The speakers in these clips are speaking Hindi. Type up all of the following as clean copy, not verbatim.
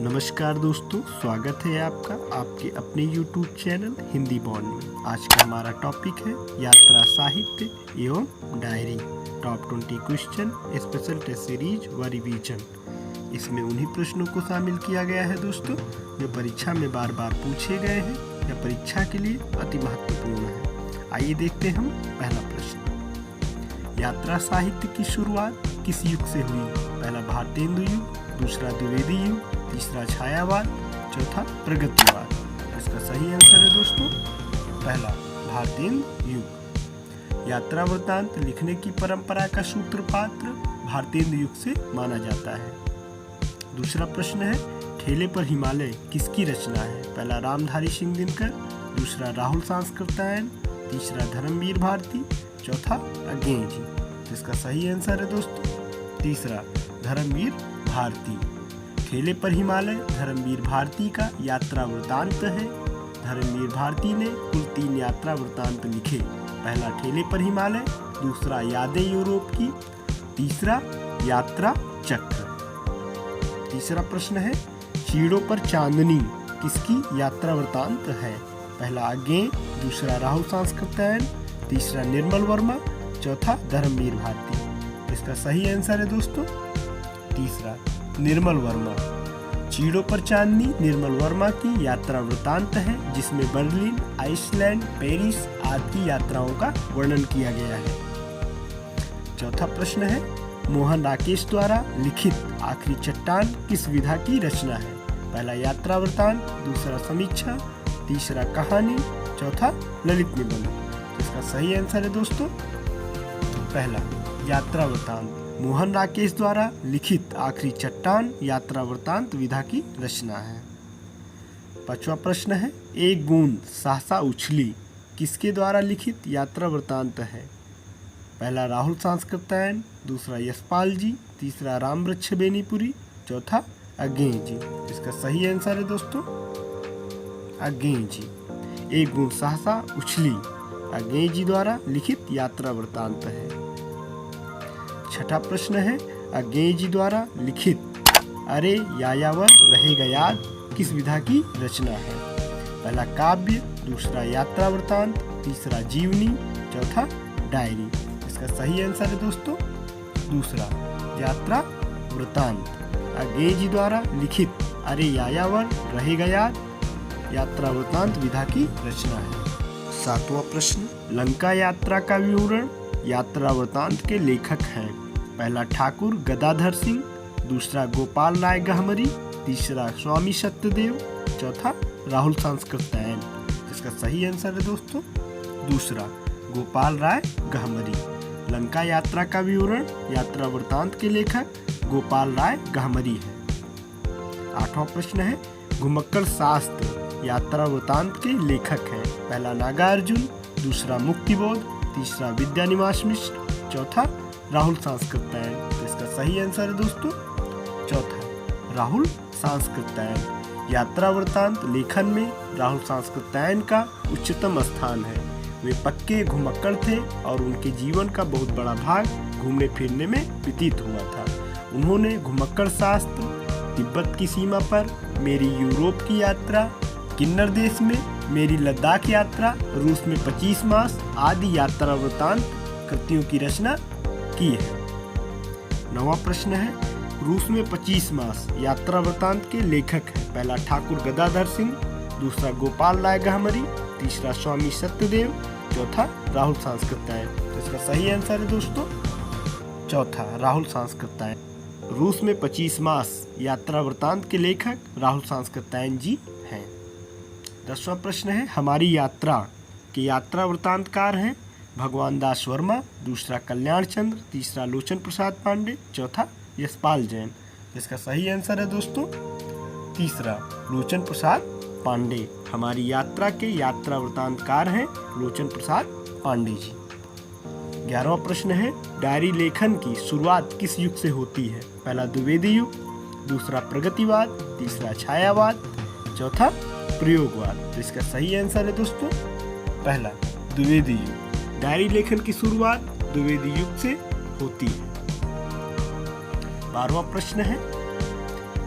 नमस्कार दोस्तों, स्वागत है आपका आपके अपने YouTube चैनल हिंदी बॉन्ड में। आज का हमारा टॉपिक है यात्रा साहित्य एवं diary top 20 question special test series व रिवीजन। इसमें उन्हीं प्रश्नों को शामिल किया गया है दोस्तों जो परीक्षा में बार बार पूछे गए हैं या परीक्षा के लिए अति महत्वपूर्ण है। आइए देखते हम पहला प्रश्न। यात्रा साहित्य की शुरुआत किस युग से हुई? पहला भारतेंदु युग, दूसरा द्विवेदी युग, तीसरा छायावाद, चौथा प्रगतिवाद। इसका सही आंसर है दोस्तों पहला भारतेंदु युग। यात्रा वृत्तांत लिखने की परंपरा का सूत्रपात्र भारतेंदु युग से माना जाता है। दूसरा प्रश्न है ठेले पर हिमालय किसकी रचना है? पहला रामधारी सिंह दिनकर, दूसरा राहुल सांस्कृत्यायन, तीसरा धर्मवीर भारती, चौथा अज्ञेय जी। इसका सही आंसर है दोस्तों तीसरा धर्मवीर भारती। ठेले पर हिमालय धर्मवीर भारती का यात्रा वृत्तांत है। धर्मवीर भारती ने कुल 3 यात्रा वृत्तांत लिखे। पहला ठेले पर हिमालय, दूसरा यादें यूरोप की, तीसरा यात्रा चक्र। तीसरा प्रश्न है चीड़ों पर चांदनी किसकी यात्रा वृत्तांत है? पहला अज्ञेय, दूसरा राहुल सांस्कृत्यायन, तीसरा निर्मल वर्मा, चौथा धर्मवीर भारती। इसका सही आंसर है दोस्तों तीसरा निर्मल वर्मा। चीड़ों पर चांदनी निर्मल वर्मा की यात्रा वृत्तांत है जिसमें बर्लिन, आइसलैंड, पेरिस आदि की यात्राओं का वर्णन किया गया है। चौथा प्रश्न है मोहन राकेश द्वारा लिखित आखिरी चट्टान किस विधा की रचना है? पहला यात्रा वृत्तांत, दूसरा समीक्षा, तीसरा कहानी, चौथा ललित निबंध। इसका सही आंसर है दोस्तों पहला यात्रा वृत्तांत। मोहन राकेश द्वारा लिखित आखिरी चट्टान यात्रा वृत्तांत विधा की रचना है। पांचवा प्रश्न है एक बूंद सहसा उछली किसके द्वारा लिखित यात्रा वृत्तांत है? पहला राहुल सांस्कृत्यायन, दूसरा यशपाल जी, तीसरा रामवृक्ष बेनीपुरी, चौथा अज्ञेय जी। इसका सही आंसर है दोस्तों अज्ञेय जी। एक बूंद सहसा उछली अज्ञेय जी द्वारा लिखित यात्रा वृत्तांत है। छठा प्रश्न है अज्ञेय जी द्वारा लिखित अरे यायावर रहेगा याद किस विधा की रचना है? पहला काव्य, दूसरा यात्रा वृत्तांत, तीसरा जीवनी, चौथा डायरी। इसका सही आंसर है दोस्तों दूसरा यात्रा वृत्तांत। अज्ञेय जी द्वारा लिखित अरे यायावर रहेगा याद यात्रा वृत्तांत विधा की रचना है। सातवां प्रश्न लंका यात्रा का विवरण यात्रा वृत्तांत के लेखक हैं। पहला ठाकुर गदाधर सिंह, दूसरा गोपाल राय गहमरी, तीसरा स्वामी सत्यदेव, चौथा राहुल सांस्कृत्यायन। इसका सही आंसर है दोस्तों दूसरा गोपाल राय गहमरी। लंका यात्रा का विवरण यात्रा वृत्तांत के लेखक गोपाल राय गहमरी है। आठवां प्रश्न है घुमक्कड़ शास्त्र यात्रा वृत्तांत के लेखक हैं। पहला नागार्जुन, दूसरा मुक्तिबोध, तीसरा विद्यानिवास मिश्र, चौथा राहुल सांस्कृत्यायन। तो इसका सही आंसर है दोस्तों चौथा राहुल सांस्कृत्यायन। यात्रा वृत्तांत लेखन में राहुल सांस्कृत्यायन का उच्चतम स्थान है। वे पक्के घुमक्कड़ थे और उनके जीवन का बहुत बड़ा भाग घूमने फिरने में व्यतीत हुआ था। उन्होंने घुमक्कड़ शास्त्र, तिब्बत की सीमा पर मेरी यूरोप की यात्रा, किन्नर देश में मेरी लद्दाख यात्रा, रूस में 25 मास आदि यात्रा वृत्तांत कृतियों की रचना की है। 9वां प्रश्न है रूस में 25 मास यात्रा वृत्तांत के लेखक हैं। पहला ठाकुर गदाधर सिंह, दूसरा गोपाल राय गहमरी, तीसरा स्वामी सत्यदेव, चौथा राहुल सांस्कृत्यायन। तो इसका सही आंसर है दोस्तों चौथा राहुल सांस्कृत्यायन। रूस में 25 मास यात्रा वृत्तांत के लेखक राहुल सांस्कृत्यायन जी हैं। 10वां प्रश्न है हमारी यात्रा के यात्रा वृत्तांतकार हैं भगवान दास वर्मा, दूसरा कल्याण चंद्र, तीसरा लोचन प्रसाद पांडे, चौथा यशपाल जैन। इसका सही आंसर है दोस्तों तीसरा लोचन प्रसाद पांडे। हमारी यात्रा के यात्रा वृत्तांतकार हैं लोचन प्रसाद पांडे जी। 11वां प्रश्न है डायरी लेखन की शुरुआत किस युग से होती है? पहला द्विवेदी युग, दूसरा प्रगतिवाद, तीसरा छायावाद, चौथा प्रयोगवाद। तो इसका सही आंसर है दोस्तों पहला द्विवेदी युग। डायरी लेखन की शुरुआत द्विवेदी युग से होती है। 12वां प्रश्न है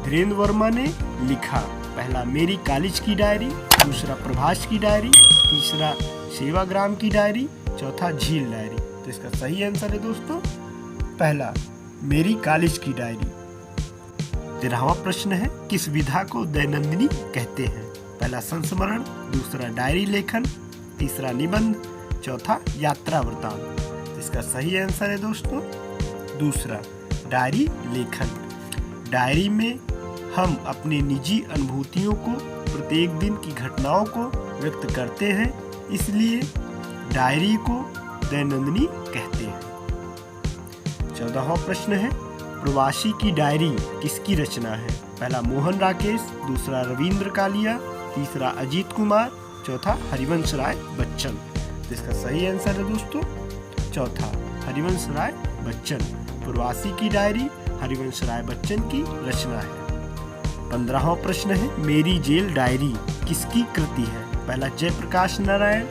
धीरेन्द्र वर्मा ने लिखा। पहला मेरी कॉलेज की डायरी, दूसरा प्रभास की डायरी, तीसरा सेवाग्राम की डायरी, चौथा झील डायरी। तो इसका सही आंसर है दोस्तों पहला मेरी कॉलेज की डायरी। 13वां प्रश्न है किस विधा को दैनंदिनी कहते हैं? पहला संस्मरण, दूसरा डायरी लेखन, तीसरा निबंध, चौथा यात्रा वृतांत। इसका सही आंसर है दोस्तों दूसरा डायरी लेखन। डायरी में हम अपनी निजी अनुभूतियों को, प्रत्येक दिन की घटनाओं को व्यक्त करते हैं, इसलिए डायरी को दैनंदिनी कहते हैं। 14वां प्रश्न है प्रवासी की डायरी किसकी रचना है? पहला मोहन राकेश, दूसरा रविंद्र कालिया, तीसरा अजीत कुमार, चौथा हरिवंश राय बच्चन। तो इसका सही आंसर है दोस्तों चौथा हरिवंश राय बच्चन। प्रवासी की डायरी हरिवंश राय बच्चन की रचना है। 15वां प्रश्न है मेरी जेल डायरी किसकी कृति है? पहला जयप्रकाश नारायण,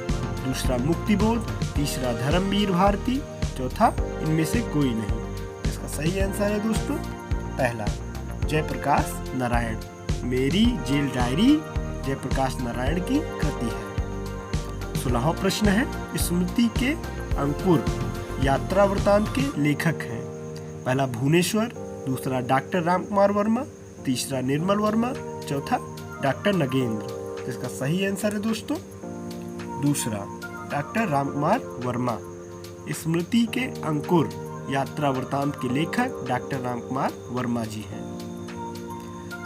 दूसरा मुक्तिबोध, तीसरा धर्मवीर भारती, चौथा इनमें से कोई नहीं। इसका सही आंसर है दोस्तों पहला जयप्रकाश नारायण। मेरी जेल डायरी जयप्रकाश नारायण की कृति है। 16वां प्रश्न है स्मृति के अंकुर यात्रा वृतांत के लेखक हैं? पहला भुवनेश्वर, दूसरा डॉक्टर रामकुमार वर्मा, तीसरा निर्मल वर्मा, चौथा डॉक्टर नगेंद्र। इसका सही आंसर है दोस्तों दूसरा डॉक्टर रामकुमार वर्मा। स्मृति के अंकुर यात्रा वृतांत के लेखक डॉक्टर रामकुमार वर्मा जी हैं।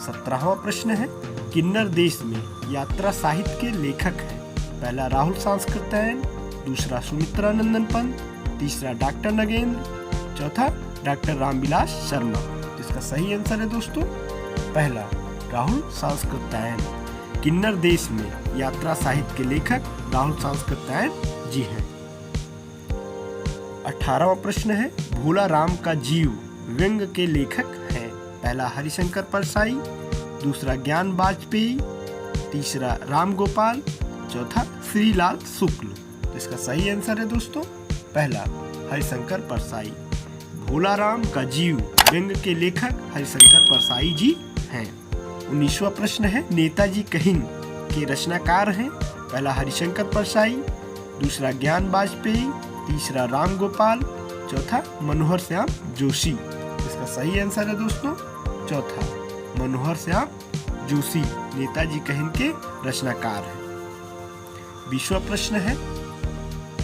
17वां प्रश्न है किन्नर देश में यात्रा साहित्य के लेखक हैं? पहला राहुल सांस्कृत्यायन, दूसरा सुमित्रानंदन पंत, तीसरा डॉक्टर नगेंद्र, चौथा डॉक्टर रामविलास शर्मा। इसका सही आंसर है दोस्तों पहला राहुल सांस्कृत्यायन। किन्नर देश में यात्रा साहित्य के लेखक राहुल सांस्कृत्यायन जी हैं। 18वां प्रश्न है भोला राम का जीव व्यंग्य के लेखक हैं? पहला हरिशंकर परसाई, दूसरा ज्ञान वाजपेयी, तीसरा राम गोपाल, चौथा श्रीलाल शुक्ल। तो इसका सही आंसर है दोस्तों पहला हरिशंकर परसाई। भोला राम का जीव व्यंग्य के लेखक हरिशंकर परसाई जी हैं। 19वां प्रश्न है नेताजी कहिन के रचनाकार हैं? पहला हरिशंकर परसाई, दूसरा ज्ञान वाजपेयी, तीसरा राम गोपाल, चौथा मनोहर श्याम जोशी। इसका सही आंसर है दोस्तों चौथा मनोहर श्याम जोशी नेताजी कहिन के रचनाकार हैं। 20वां प्रश्न है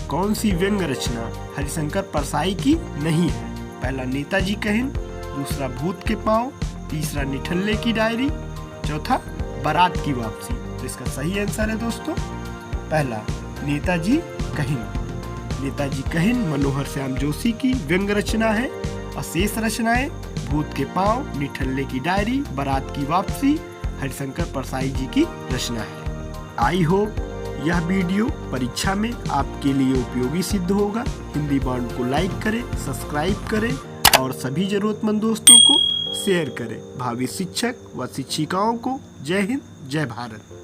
कौन सी व्यंग्य रचना हरिशंकर परसाई की नहीं है? पहला नेताजी कहिन, दूसरा भूत के पांव, तीसरा निठल्ले की डायरी, चौथा बारात की वापसी। तो इसका सही आंसर है दोस्तों पहला नेताजी कहिन। नेताजी कहिन मनोहर श्याम जोशी की व्यंग्य रचना है। और शेष रचनाएं भूत के पांव, निठल्ले की डायरी, बारात की वापसी हरिशंकर परसाई जी की रचना है। आई होप यह वीडियो परीक्षा में आपके लिए उपयोगी सिद्ध होगा। हिंदी बॉन्ड को लाइक करें, सब्सक्राइब करें और सभी जरूरतमंद दोस्तों को शेयर करें। भावी शिक्षक व शिक्षिकाओं को जय हिंद, जय भारत।